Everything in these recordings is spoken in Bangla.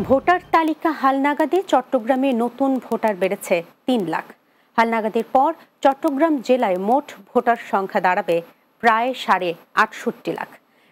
ভোটার তালিকা হালনাগাদে চট্টগ্রামে নতুন ভোটার বেড়েছে ৩ লাখ। হালনাগাদের পর চট্টগ্রাম জেলায় মোট ভোটার সংখ্যা দাঁড়াবে প্রায় ৬৮ লাখ।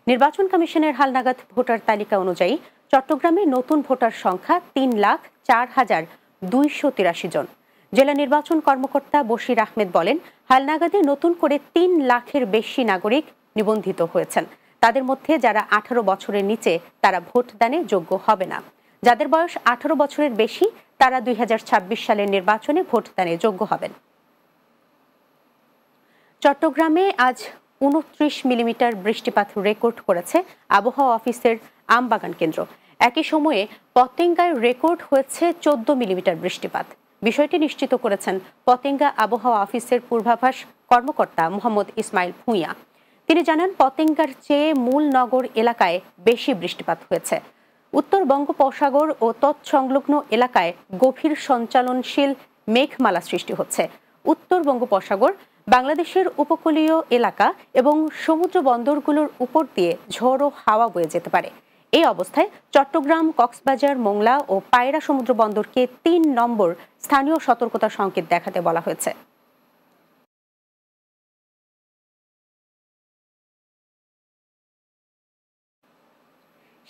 নির্বাচন কমিশনের হালনাগাদ ভোটার তালিকা অনুযায়ী চট্টগ্রামে নতুন ভোটার সংখ্যা ৩,০৪,২৮৩ জন। জেলা নির্বাচন কর্মকর্তা বশির আহমেদ বলেন, হালনাগাদে নতুন করে ৩ লাখের বেশি নাগরিক নিবন্ধিত হয়েছেন। তাদের মধ্যে যারা ১৮ বছরের নিচে তারা ভোটদানে যোগ্য হবে না। যাদের বয়স ১৮ বছরের বেশি তারা ২০২৬ সালের নির্বাচনে ভোটদানে যোগ্য হবেন। চট্টগ্রামে আজ ২৯ মিলিমিটার বৃষ্টিপাত রেকর্ড করেছে আবহাওয়া অফিসের আমবাগান কেন্দ্র। একই সময়ে পতেঙ্গায় রেকর্ড হয়েছে ১৪ মিলিমিটার বৃষ্টিপাত। বিষয়টি নিশ্চিত করেছেন পতেঙ্গা আবহাওয়া অফিসের পূর্বাভাস কর্মকর্তা মোহাম্মদ ইসমাইল ভূঁইয়া। তিনি জানান, পতেঙ্গার চেয়ে মূল নগর এলাকায় বেশি বৃষ্টিপাত হয়েছে। উত্তর বঙ্গোপসাগর ও তৎসংলগ্ন এলাকায় গভীর সঞ্চালনশীল মেঘমালা সৃষ্টি হচ্ছে। উত্তর বঙ্গোপসাগর, বাংলাদেশের উপকূলীয় এলাকা এবং সমুদ্র বন্দরগুলোর উপর দিয়ে ঝোড়ো হাওয়া বয়ে যেতে পারে। এই অবস্থায় চট্টগ্রাম, কক্সবাজার, মোংলা ও পায়রা সমুদ্র বন্দরকে ৩ নম্বর স্থানীয় সতর্কতা সংকেত দেখাতে বলা হয়েছে।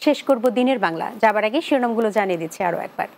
শেষ করব দিনের বাংলা। যাবার আগে শিরোনামগুলো জানিয়ে দিচ্ছি আরও একবার।